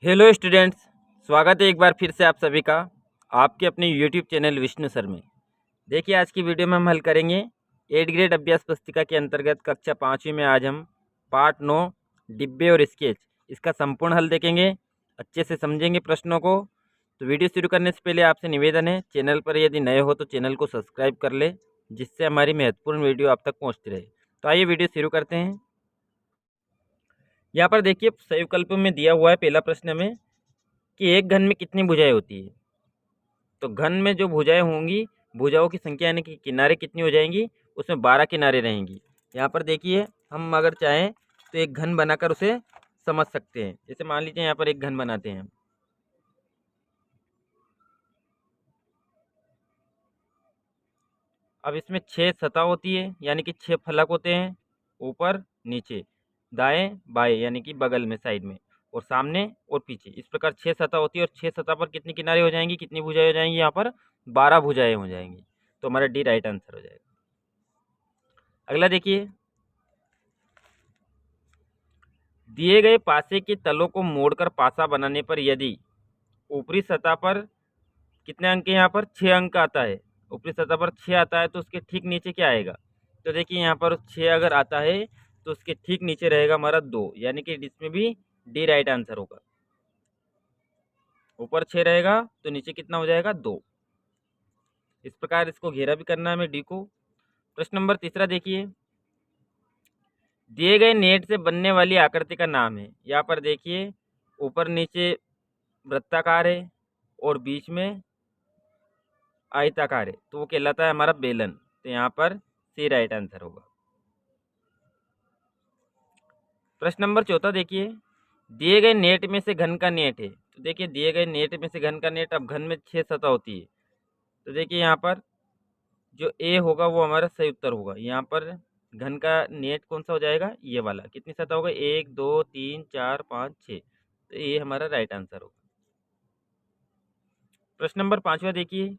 Hello students, स्वागत है एक बार फिर से आप सभी का आपके अपने यूट्यूब चैनल विष्णु सर में। देखिए, आज की वीडियो में हम हल करेंगे 8th ग्रेड अभ्यास पुस्तिका के अंतर्गत कक्षा 5वीं में आज हम पार्ट 9 डिब्बे और स्केच इसका संपूर्ण हल देखेंगे। अच्छे से समझेंगे प्रश्नों को। तो वीडियो शुरू करने से पहले आपसे निवेदन है, चैनल पर यदि नए हो तो चैनल को सब्सक्राइब कर ले, जिससे हमारी महत्वपूर्ण वीडियो आप तक पहुँचती रहे। तो आइए वीडियो शुरू करते हैं। यहाँ पर देखिए, सही विकल्प में दिया हुआ है पहला प्रश्न में कि एक घन में कितनी भुजाएं होती है। तो घन में जो भुजाएं होंगी, भुजाओं की संख्या यानी कि किनारे कितनी हो जाएंगी, उसमें 12 किनारे रहेंगी। यहाँ पर देखिए, हम अगर चाहें तो एक घन बनाकर उसे समझ सकते हैं। जैसे मान लीजिए यहाँ पर एक घन बनाते हैं। अब इसमें 6 सतह होती है, यानी कि 6 फलक होते हैं, ऊपर नीचे दाएं बाएं यानी कि बगल में साइड में और सामने और पीछे। इस प्रकार 6 सतह होती है और 6 सतह पर कितनी किनारे हो जाएंगी, कितनी भुजाएं हो जाएंगी, यहाँ पर 12 भुजाएं हो जाएंगी। तो हमारा डी राइट आंसर हो जाएगा। अगला देखिए, दिए गए पासे के तलों को मोड़कर पासा बनाने पर यदि ऊपरी सतह पर कितने अंक है, यहाँ पर 6 अंक आता है, ऊपरी सतह पर 6 आता है, तो उसके ठीक नीचे क्या आएगा। तो देखिए, यहाँ पर 6 अगर आता है तो उसके ठीक नीचे रहेगा हमारा 2, यानी कि इसमें भी डी राइट आंसर होगा। ऊपर 6 रहेगा तो नीचे कितना हो जाएगा, 2। इस प्रकार इसको घेरा भी करना है हमें डी को। प्रश्न नंबर तीसरा देखिए, दिए गए नेट से बनने वाली आकृति का नाम है। यहाँ पर देखिए, ऊपर नीचे वृत्ताकार है और बीच में आयताकार है, तो वो कहलाता है हमारा बेलन। तो यहाँ पर सी राइट आंसर होगा। प्रश्न नंबर चौथा देखिए, दिए गए नेट में से घन का नेट है। तो देखिए, दिए गए नेट में से घन का नेट, अब घन में 6 सतह होती है, तो देखिए यहाँ पर जो ए होगा वो हमारा सही उत्तर होगा। यहाँ पर घन का नेट कौन सा हो जाएगा, ये वाला। कितनी सतह होगा, 1 2 3 4 5 6, तो ये हमारा राइट आंसर होगा। प्रश्न नंबर पांचवा देखिए,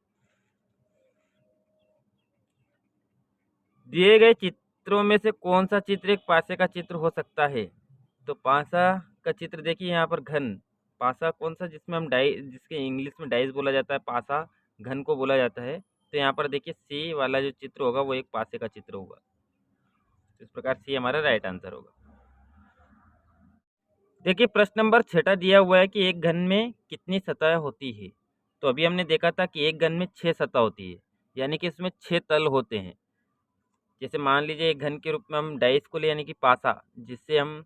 दिए गए चित्रों में से कौन सा चित्र एक पासे का चित्र हो सकता है। तो पासा का चित्र देखिए, यहाँ पर घन पासा कौन सा, जिसमें हम डाई, जिसके इंग्लिश में डाइस बोला जाता है, पासा घन को बोला जाता है। तो यहाँ पर देखिए, सी वाला जो चित्र होगा वो एक पासे का चित्र होगा। इस प्रकार सी हमारा राइट आंसर होगा। देखिए, प्रश्न नंबर 6 दिया हुआ है कि एक घन में कितनी सतह होती है। तो अभी हमने देखा था कि एक घन में 6 सतह होती है, यानी कि इसमें 6 तल होते हैं। जैसे मान लीजिए एक घन के रूप में हम डाइस को ले, यानी कि पासा, जिससे हम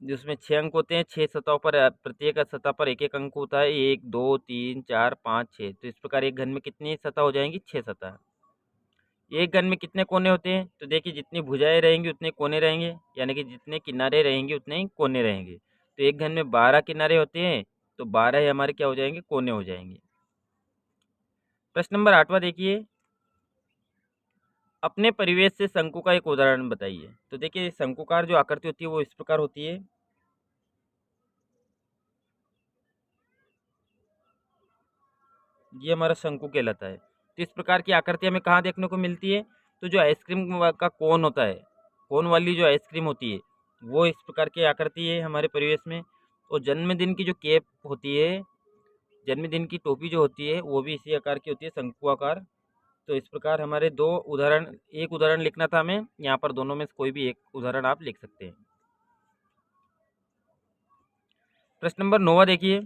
जिसमें 6 अंक होते हैं, 6 सतहों पर प्रत्येक सतह पर एक एक अंक होता है, 1 2 3 4 5 6। तो इस प्रकार एक घन में कितनी सतह हो जाएंगी, 6 सतह। एक घन में कितने कोने होते हैं, तो देखिए जितनी भुजाएं रहेंगी उतने कोने रहेंगे, यानी कि जितने किनारे रहेंगे उतने ही कोने रहेंगे। तो एक घन में 12 किनारे होते हैं, तो 12 ही हमारे क्या हो जाएंगे, कोने हो जाएंगे। प्रश्न नंबर 8वां देखिए, अपने परिवेश से शंकु का एक उदाहरण बताइए। तो देखिए, शंकुकार जो आकृति होती है वो इस प्रकार होती है। ये हमारा शंकु कहलाता है। तो इस प्रकार की आकृति हमें कहाँ देखने को मिलती है, तो जो आइसक्रीम का कोन होता है, कोन वाली जो आइसक्रीम होती है, वो इस प्रकार की आकृति है हमारे परिवेश में। और जन्मदिन की जो कैप होती है, जन्मदिन की टोपी जो होती है, वो भी इसी आकार की होती है, शंकु आकार। तो इस प्रकार हमारे दो उदाहरण, एक उदाहरण लिखना था हमें, यहाँ पर दोनों में से कोई भी एक उदाहरण आप लिख सकते हैं। प्रश्न नंबर 9 देखिए,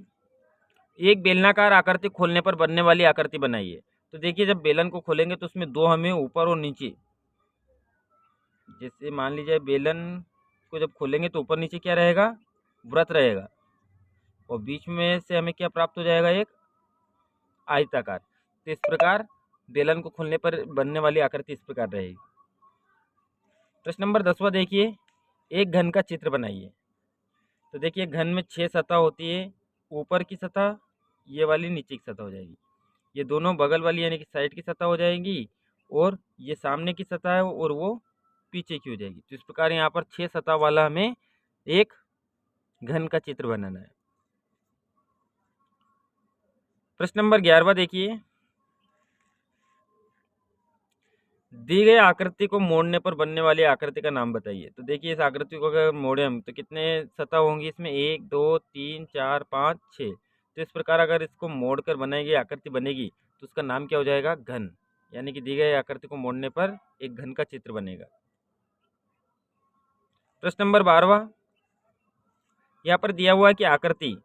एक बेलनाकार आकृति खोलने पर बनने वाली आकृति बनाइए। तो देखिए, जब बेलन को खोलेंगे तो उसमें दो हमें ऊपर और नीचे, जैसे मान लीजिए बेलन को जब खोलेंगे तो ऊपर नीचे क्या रहेगा, वृत्त रहेगा, और बीच में से हमें क्या प्राप्त हो जाएगा, एक आयताकार। तो इस प्रकार बेलन को खोलने पर बनने वाली आकृति इस प्रकार रहेगी। प्रश्न नंबर 10वां देखिए, एक घन का चित्र बनाइए। तो देखिए, घन में 6 सतह होती है, ऊपर की सतह ये वाली नीचे की सतह हो जाएगी, ये दोनों बगल वाली यानी कि साइड की सतह हो जाएंगी, और ये सामने की सतह है और वो पीछे की हो जाएगी। तो इस प्रकार यहाँ पर 6 सतह वाला हमें एक घन का चित्र बनाना है। प्रश्न नंबर 11वां देखिए, दी गई आकृति को मोड़ने पर बनने वाली आकृति का नाम बताइए। तो देखिए इस आकृति को अगर मोड़े हम तो कितने सतह होंगी इसमें, 1 2 3 4 5 6। तो इस प्रकार अगर इसको मोड़कर बनाई गई आकृति बनेगी तो उसका नाम क्या हो जाएगा, घन। यानी कि दी गई आकृति को मोड़ने पर एक घन का चित्र बनेगा। प्रश्न नंबर 12वां, यहाँ पर दिया हुआ है कि आकृति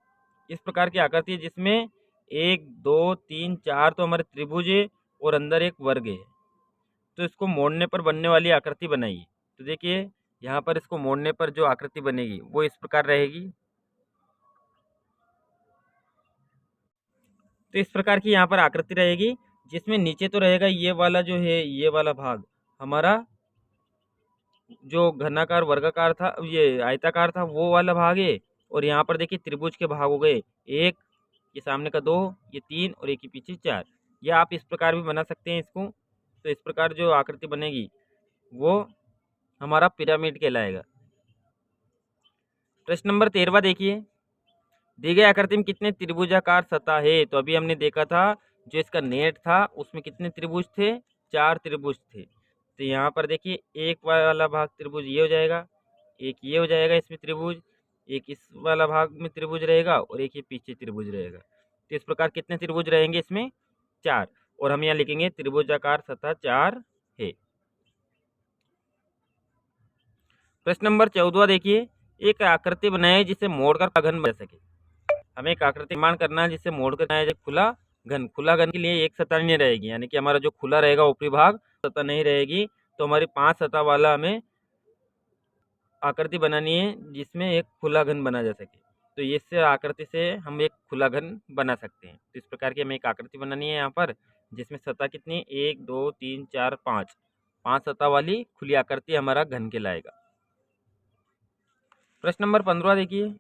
इस प्रकार की आकृति है जिसमें 1 2 3 4 तो हमारे त्रिभुज है और अंदर एक वर्ग है। तो इसको मोड़ने पर बनने वाली आकृति बनाइए। तो देखिए यहाँ पर इसको मोड़ने पर जो आकृति बनेगी वो इस प्रकार रहेगी। तो इस प्रकार की यहाँ पर आकृति रहेगी जिसमें नीचे तो रहेगा ये वाला जो है, ये वाला भाग हमारा जो घनाकार वर्गाकार था, ये आयताकार था, वो वाला भाग है। और यहाँ पर देखिए त्रिभुज के भाग हो गए, एक ये सामने का 2, ये 3 और एक ही पीछे 4। या आप इस प्रकार भी बना सकते हैं इसको। तो इस प्रकार जो आकृति बनेगी वो हमारा पिरामिड कहलाएगा। प्रश्न नंबर 13वां देखिए, दी गई आकृति में कितने त्रिभुजाकार सतह है। तो अभी हमने देखा था जो इसका नेट था उसमें कितने त्रिभुज थे, 4 त्रिभुज थे। तो यहाँ पर देखिए एक वाला भाग त्रिभुज ये हो जाएगा, एक ये हो जाएगा इसमें त्रिभुज, एक इस वाला भाग में त्रिभुज रहेगा और एक ये पीछे त्रिभुज रहेगा। तो इस प्रकार कितने त्रिभुज रहेंगे इसमें, 4। और हम यहाँ लिखेंगे त्रिभुजाकार सतह 4 है। प्रश्न नंबर 14 देखिए, एक आकृति बनाए जिसे मोड़कर घन बन सके। हमें एक आकृति निर्माण करना है जिससे मोड़कर बनाया जाए खुला घन। खुला घन के लिए एक सतह नहीं रहेगी, यानी कि हमारा जो खुला रहेगा ऊपरी भाग सतह नहीं रहेगी। तो हमारी 5 सतह वाला हमें आकृति बनानी है जिसमें एक खुला घन बना जा सके। तो इससे आकृति से हम एक खुला घन बना सकते हैं। तो इस प्रकार की हमें एक आकृति बनानी है यहाँ पर जिसमें सतह कितनी, 1 2 3 4 5, 5 सतह वाली खुली आकृति हमारा घन कहलाएगा। प्रश्न नंबर 15 देखिए,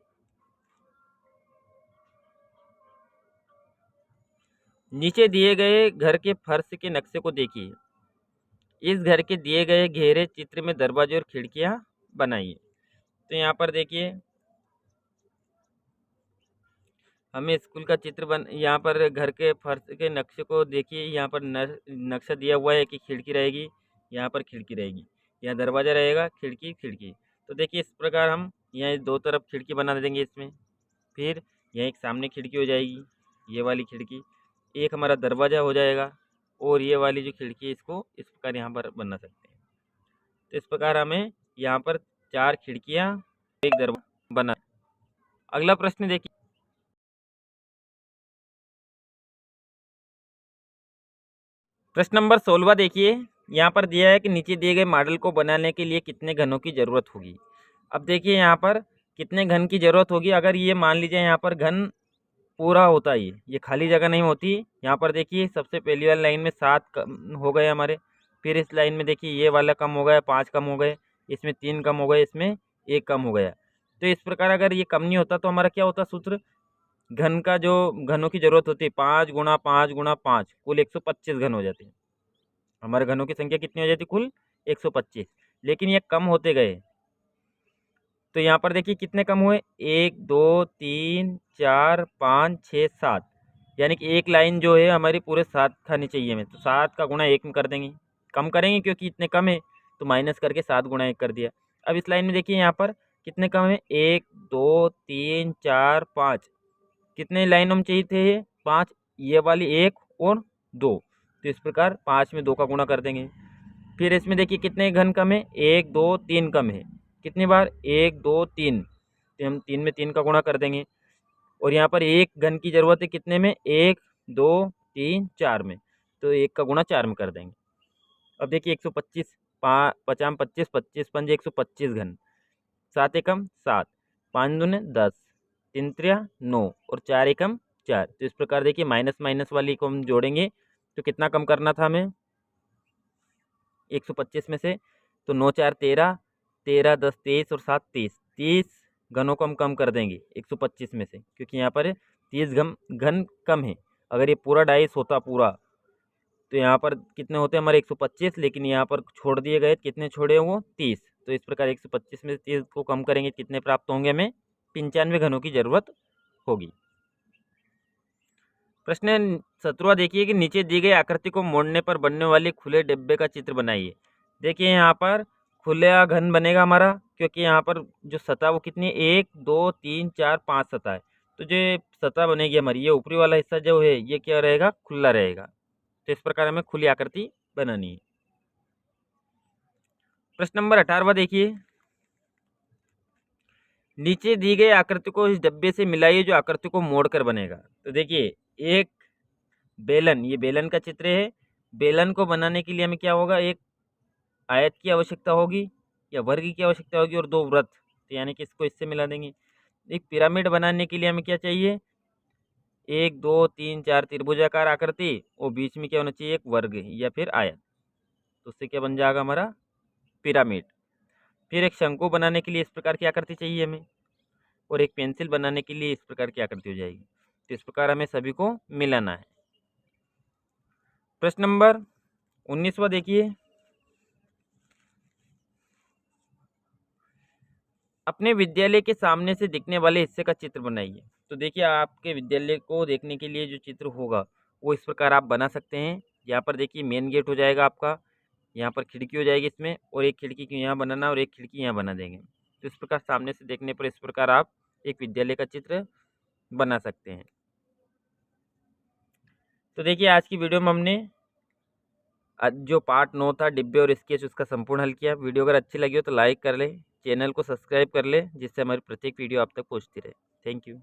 नीचे दिए गए घर के फर्श के नक्शे को देखिए। इस घर के दिए गए घेरे चित्र में दरवाजे और खिड़कियां बनाइए। तो यहाँ पर देखिए हमें स्कूल का चित्र यहाँ पर घर के फर्श के नक्शे को देखिए। यहाँ पर नक्शा दिया हुआ है कि खिड़की रहेगी, यहाँ पर खिड़की रहेगी, यहाँ दरवाज़ा रहेगा, खिड़की खिड़की। तो देखिए इस प्रकार हम यहाँ 2 तरफ खिड़की बना देंगे इसमें। फिर यहाँ एक सामने खिड़की हो जाएगी, ये वाली खिड़की, एक हमारा दरवाज़ा हो जाएगा और ये वाली जो खिड़की है इसको इस प्रकार यहाँ पर बना सकते हैं। तो इस प्रकार हमें यहाँ पर 4 खिड़कियाँ, एक दरवाजा बना। अगला प्रश्न देखिए, प्रश्न नंबर 16 देखिए। यहाँ पर दिया है कि नीचे दिए गए मॉडल को बनाने के लिए कितने घनों की ज़रूरत होगी। अब देखिए यहाँ पर कितने घन की ज़रूरत होगी। अगर ये मान लीजिए यहाँ पर घन पूरा होता ही, ये खाली जगह नहीं होती। यहाँ पर देखिए सबसे पहली वाली लाइन में 7 हो गए हमारे, फिर इस लाइन में देखिए ये वाला कम हो गया, 5 कम हो गए, इसमें 3 कम हो गए, इसमें 1 कम हो गया। तो इस प्रकार अगर ये कम नहीं होता तो हमारा क्या होता सूत्र, घन का जो घनों की जरूरत होती है 5 गुणा 5 गुणा 5, कुल 125 घन हो जाते हैं। हमारे घनों की संख्या कितनी हो जाती कुल 125। लेकिन ये कम होते गए। तो यहाँ पर देखिए कितने कम हुए, 1 2 3 4 5 6 7, यानी कि एक लाइन जो है हमारी पूरे 7 खानी चाहिए हमें। तो 7 का गुणा 1 में कर देंगे, कम करेंगे क्योंकि इतने कम है तो माइनस करके 7 गुणा 1 कर दिया। अब इस लाइन में देखिए यहाँ पर कितने कम है, 1 2 3 4 5, कितने लाइन हम चाहिए थे 5, ये वाली 1 और 2। तो इस प्रकार 5 में 2 का गुणा कर देंगे। फिर इसमें देखिए कितने घन कम है, 1 2 3 कम है। कितनी बार, 1 2 3, तो हम 3 में 3 का गुणा कर देंगे। और यहाँ पर एक घन की ज़रूरत है कितने में, 1 2 3 4 में, तो 1 का गुणा 4 में कर देंगे। अब देखिए 125, 5 25 25 पंजे 125 घन, 7 एकम 7, 5 दूने 10, 3 त्रिया 9 और 4 एकम 4। तो इस प्रकार देखिए माइनस माइनस वाली को हम जोड़ेंगे तो कितना कम करना था हमें 125 में से, तो 9 4 13, 13 10 23 और 7 30, 30 घनों को हम कम कर देंगे 125 में से, क्योंकि यहाँ पर 30 घन कम है। अगर ये पूरा डाइस होता पूरा तो यहाँ पर कितने होते हमारे 125, लेकिन यहाँ पर छोड़ दिए गए, कितने छोड़े वो 30। तो इस प्रकार 125 में से 30 को कम करेंगे कितने प्राप्त होंगे, हमें 95 घनों की ज़रूरत होगी। प्रश्न 17वां देखिए कि नीचे दी गई आकृति को मोड़ने पर बनने वाली खुले डिब्बे का चित्र बनाइए। देखिए यहाँ पर खुला घन बनेगा हमारा, क्योंकि यहाँ पर जो सतह वो कितनी है, 1 2 3 4 5 सतह है। तो जो सतह बनेगी हमारी, ये ऊपरी वाला हिस्सा जो है ये क्या रहेगा, खुला रहेगा। तो इस प्रकार हमें खुली आकृति बनानी है। प्रश्न नंबर 18वां देखिए, नीचे दी गई आकृति को इस डब्बे से मिलाइए जो आकृति को मोड़कर बनेगा। तो देखिए एक बेलन, ये बेलन का चित्र है। बेलन को बनाने के लिए हमें क्या होगा, एक आयत की आवश्यकता होगी या वर्ग की आवश्यकता होगी और 2 वृत्त, तो यानी कि इसको इससे मिला देंगे। एक पिरामिड बनाने के लिए हमें क्या चाहिए, 1 2 3 4 त्रिभुजाकार आकृति और बीच में क्या होना चाहिए, एक वर्ग या फिर आयत। तो उससे क्या बन जाएगा हमारा पिरामिड। फिर एक शंकु बनाने के लिए इस प्रकार की आकृति चाहिए हमें, और एक पेंसिल बनाने के लिए इस प्रकार की आकृति हो जाएगी। तो इस प्रकार हमें सभी को मिलाना है। प्रश्न नंबर 19वां देखिए, अपने विद्यालय के सामने से दिखने वाले हिस्से का चित्र बनाइए। तो देखिए आपके विद्यालय को देखने के लिए जो चित्र होगा वो इस प्रकार आप बना सकते हैं। यहाँ पर देखिए मेन गेट हो जाएगा आपका, यहाँ पर खिड़की हो जाएगी इसमें, और एक खिड़की की यहाँ बनाना और एक खिड़की यहाँ बना देंगे। तो इस प्रकार सामने से देखने पर इस प्रकार आप एक विद्यालय का चित्र बना सकते हैं। तो देखिए आज की वीडियो में हमने जो पार्ट 9 था डिब्बे और स्केच, उसका संपूर्ण हल किया। वीडियो अगर अच्छी लगी हो तो लाइक कर ले, चैनल को सब्सक्राइब कर ले, जिससे हमारी प्रत्येक वीडियो आप तक पहुंचती रहे। Thank you.